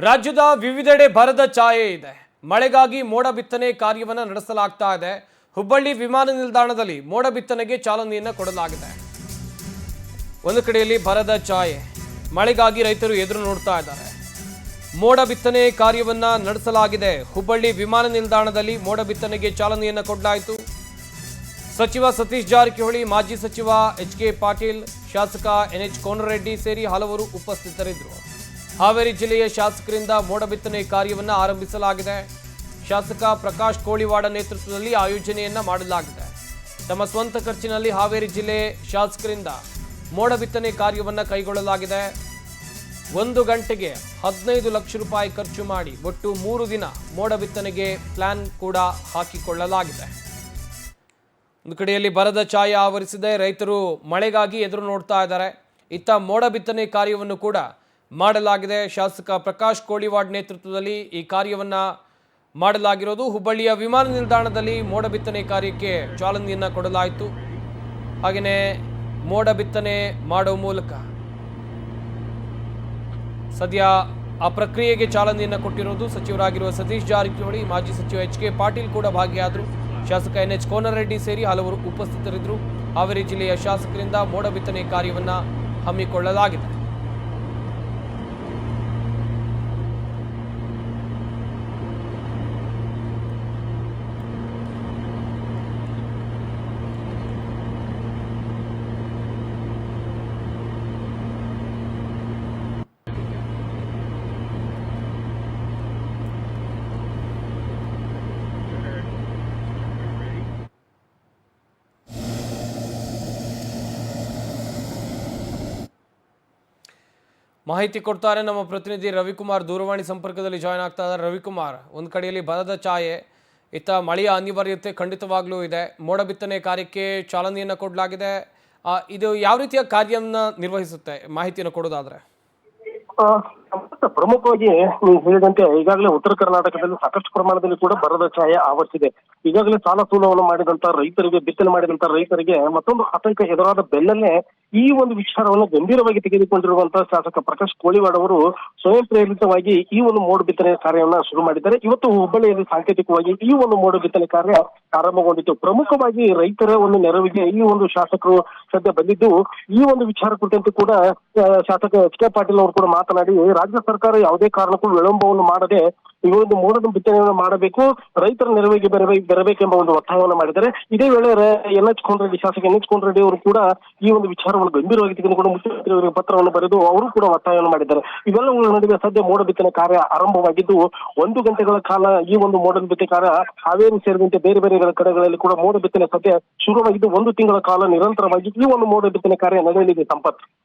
ರಾಜ್ಯದ ವಿವಿಧೆಡೆ ಬರದ ಛಾಯೆ ಇದೆ. ಮಳೆಗಾಗಿ ಮೋಡ ಬಿತ್ತನೆ ಕಾರ್ಯವನ್ನು ನಡೆಸಲಾಗ್ತಾ ಇದೆ. ಹುಬ್ಬಳ್ಳಿ ವಿಮಾನ ನಿಲ್ದಾಣದಲ್ಲಿ ಮೋಡ ಬಿತ್ತನೆಗೆ ಚಾಲನೆಯನ್ನು ಕೊಡಲಾಗಿದೆ. ಒಂದು ಕಡೆಯಲ್ಲಿ ಬರದ ಛಾಯೆ, ಮಳೆಗಾಗಿ ರೈತರು ಎದುರು ನೋಡ್ತಾ ಇದ್ದಾರೆ. ಮೋಡ ಬಿತ್ತನೆ ಕಾರ್ಯವನ್ನ ನಡೆಸಲಾಗಿದೆ. ಹುಬ್ಬಳ್ಳಿ ವಿಮಾನ ನಿಲ್ದಾಣದಲ್ಲಿ ಮೋಡ ಬಿತ್ತನೆಗೆ ಚಾಲನೆಯನ್ನು ಕೊಡಲಾಯಿತು. ಸಚಿವ ಸತೀಶ್ ಜಾರಕಿಹೊಳಿ, ಮಾಜಿ ಸಚಿವ ಎಚ್.ಕೆ. ಪಾಟೀಲ್, ಶಾಸಕ ಎನ್.ಎಚ್. ಕೋನರೆಡ್ಡಿ ಸೇರಿ ಹಲವರು ಉಪಸ್ಥಿತರಿದ್ದರು. ಹಾವೇರಿ ಜಿಲ್ಲೆಯ ಶಾಸಕರಿಂದ ಮೋಡ ಬಿತ್ತನೆ ಕಾರ್ಯವನ್ನು ಆರಂಭಿಸಲಾಗಿದೆ. ಶಾಸಕ ಪ್ರಕಾಶ್ ಕೋಳಿವಾಡ ನೇತೃತ್ವದಲ್ಲಿ ಆಯೋಜನೆಯನ್ನ ಮಾಡಲಾಗಿದೆ. ತಮ್ಮ ಸ್ವಂತ ಖರ್ಚಿನಲ್ಲಿ ಹಾವೇರಿ ಜಿಲ್ಲೆ ಶಾಸಕರಿಂದ ಮೋಡ ಬಿತ್ತನೆ ಕಾರ್ಯವನ್ನು ಕೈಗೊಳ್ಳಲಾಗಿದೆ. 1 ಗಂಟೆಗೆ 15 ಲಕ್ಷ ರೂಪಾಯಿ ಖರ್ಚು ಮಾಡಿ ಒಟ್ಟು 3 ದಿನ ಮೋಡ ಬಿತ್ತನೆಗೆ ಪ್ಲಾನ್ ಕೂಡ ಹಾಕಿಕೊಳ್ಳಲಾಗಿದೆ. ಒಂದು ಕಡೆಯಲ್ಲಿ ಬರದ ಛಾಯೆ ಆವರಿಸಿದೆ. ರೈತರು ಮಳೆಗಾಗಿ ಎದುರು ನೋಡ್ತಾ ಇದ್ದಾರೆ. ಇತ್ತ ಮೋಡ ಬಿತ್ತನೆ ಕಾರ್ಯವನ್ನು ಕೂಡ ಮಾಡಲಾಗಿದೆ. ಶಾಸಕ ಪ್ರಕಾಶ್ ಕೋಳಿವಾಡ್ ನೇತೃತ್ವದಲ್ಲಿ ಈ ಕಾರ್ಯವನ್ನ ಮಾಡಲಾಗಿರೋದು. ಹುಬ್ಬಳ್ಳಿಯ ವಿಮಾನ ನಿಲ್ದಾಣದಲ್ಲಿ ಮೋಡ ಬಿತ್ತನೆ ಕಾರ್ಯಕ್ಕೆ ಚಾಲನೆಯನ್ನ ಕೊಡಲಾಯಿತು. ಹಾಗೆಯೇ ಮೋಡ ಬಿತ್ತನೆ ಮಾಡುವ ಮೂಲಕ ಸದ್ಯ ಆ ಪ್ರಕ್ರಿಯೆಗೆ ಚಾಲನೆಯನ್ನ ಕೊಟ್ಟಿರೋದು ಸಚಿವರಾಗಿರುವ ಸತೀಶ್ ಜಾರಕಿಹೊಳಿ, ಮಾಜಿ ಸಚಿವ ಎಚ್.ಕೆ. ಪಾಟೀಲ್ ಕೂಡ ಭಾಗಿಯಾದರು. ಶಾಸಕ ಎನ್.ಎಚ್. ಕೋನರೆಡ್ಡಿ ಸೇರಿ ಹಲವರು ಉಪಸ್ಥಿತರಿದ್ದರು. ಹಾವೇರಿ ಜಿಲ್ಲೆಯ ಶಾಸಕರಿಂದ ಮೋಡ ಬಿತ್ತನೆ ಕಾರ್ಯವನ್ನು ಹಮ್ಮಿಕೊಳ್ಳಲಾಗಿದೆ. ಮಾಹಿತಿ ಕೊಡ್ತಾರೆ ನಮ್ಮ ಪ್ರತಿನಿಧಿ ರವಿಕುಮಾರ್, ದೂರವಾಣಿ ಸಂಪರ್ಕದಲ್ಲಿ ಜಾಯ್ನ್ ಆಗ್ತಾ ಇದ್ದಾರೆ. ರವಿಕುಮಾರ್, ಒಂದು ಕಡೆಯಲ್ಲಿ ಬರದ ಛಾಯೆ, ಇತ್ತ ಮಳೆಯ ಅನಿವಾರ್ಯತೆ ಖಂಡಿತವಾಗ್ಲೂ ಇದೆ. ಮೋಡ ಬಿತ್ತನೆ ಕಾರ್ಯಕ್ಕೆ ಚಾಲನೆಯನ್ನು ಕೊಡಲಾಗಿದೆ. ಇದು ಯಾವ ರೀತಿಯ ಕಾರ್ಯವನ್ನು ನಿರ್ವಹಿಸುತ್ತೆ, ಮಾಹಿತಿಯನ್ನು ಕೊಡೋದಾದ್ರೆ? ಪ್ರಮುಖವಾಗಿ ನೀವು ಹೇಳಿದಂತೆ ಈಗಾಗಲೇ ಉತ್ತರ ಕರ್ನಾಟಕದಲ್ಲಿ ಸಾಕಷ್ಟು ಪ್ರಮಾಣದಲ್ಲಿ ಕೂಡ ಬರದ ಛಾಯೆ ಆವರಿಸಿದೆ. ಈಗಾಗಲೇ ಸಾಲ ಸೂಲವನ್ನು ಮಾಡಿದಂತ ರೈತರಿಗೆ, ಬಿತ್ತನೆ ಮಾಡಿದಂತ ರೈತರಿಗೆ ಮತ್ತೊಂದು ಆತಂಕ ಎದುರಾದ ಬೆನ್ನಲ್ಲೇ ಈ ಒಂದು ವಿಚಾರವನ್ನು ಗಂಭೀರವಾಗಿ ತೆಗೆದುಕೊಂಡಿರುವಂತಹ ಶಾಸಕ ಪ್ರಕಾಶ್ ಕೋಳಿವಾಡ್ ಅವರು ಸ್ವಯಂ ಪ್ರೇರಿತವಾಗಿ ಈ ಒಂದು ಮೋಡ ಬಿತ್ತನೆ ಕಾರ್ಯವನ್ನ ಶುರು ಮಾಡಿದ್ದಾರೆ. ಇವತ್ತು ಹುಬ್ಬಳ್ಳಿಯಲ್ಲಿ ಸಾಂಕೇತಿಕವಾಗಿ ಈ ಒಂದು ಮೋಡ ಬಿತ್ತನೆ ಕಾರ್ಯ ಆರಂಭಗೊಂಡಿತ್ತು. ಪ್ರಮುಖವಾಗಿ ರೈತರ ಒಂದು ನೆರವಿಗೆ ಈ ಒಂದು ಶಾಸಕರು ಸದ್ಯ ಬಂದಿದ್ದು, ಈ ಒಂದು ವಿಚಾರ ಕುರಿತಂತೆ ಕೂಡ ಶಾಸಕ ಎಚ್.ಕೆ. ಪಾಟೀಲ್ ಅವರು ಕೂಡ ಮಾತನಾಡಿ, ರಾಜ್ಯ ಸರ್ಕಾರ ಯಾವುದೇ ಕಾರಣಕ್ಕೂ ವಿಳಂಬವನ್ನು ಮಾಡದೆ ಈ ಒಂದು ಮೋಡದ ಬಿತ್ತನೆಯನ್ನು ಮಾಡಬೇಕು, ರೈತರ ನೆರವಿಗೆ ಬರಬೇಕೆಂಬ ಒಂದು ಒತ್ತಾಯವನ್ನು ಮಾಡಿದ್ದಾರೆ. ಇದೇ ವೇಳೆ ಎನ್.ಎಚ್. ಕೋನರೆಡ್ಡಿ, ಶಾಸಕ ಎನ್.ಎಚ್. ಕೋನರೆಡ್ಡಿ ಅವರು ಕೂಡ ಈ ಒಂದು ವಿಚಾರವನ್ನು ಗಂಭೀರವಾಗಿ ತೆಗೆದುಕೊಂಡು ಮುಖ್ಯಮಂತ್ರಿಯವರಿಗೆ ಪತ್ರವನ್ನು ಬರೆದು ಅವರು ಕೂಡ ಒತ್ತಾಯವನ್ನು ಮಾಡಿದ್ದಾರೆ. ಇವೆಲ್ಲವುಗಳ ನಡುವೆ ಸದ್ಯ ಮೋಡ ಬಿತ್ತನೆ ಕಾರ್ಯ ಆರಂಭವಾಗಿದ್ದು, 1 ಗಂಟೆಗಳ ಕಾಲ ಈ ಒಂದು ಮೋಡ ಬಿತ್ತನೆ ಕಾರ್ಯ ಹಾವೇರಿ ಸೇರಿದಂತೆ ಬೇರೆ ಬೇರೆ ಕಡೆಗಳಲ್ಲಿ ಕೂಡ ಮೋಡ ಬಿತ್ತನೆ ಸದ್ಯ ಶುರುವಾಗಿದ್ದು, 1 ತಿಂಗಳ ಕಾಲ ನಿರಂತರವಾಗಿ ಈ ಒಂದು ಮೋಡ ಬಿತ್ತನೆ ಕಾರ್ಯ ನಡೆಯಲಿದೆ. ಸಂಪತ್.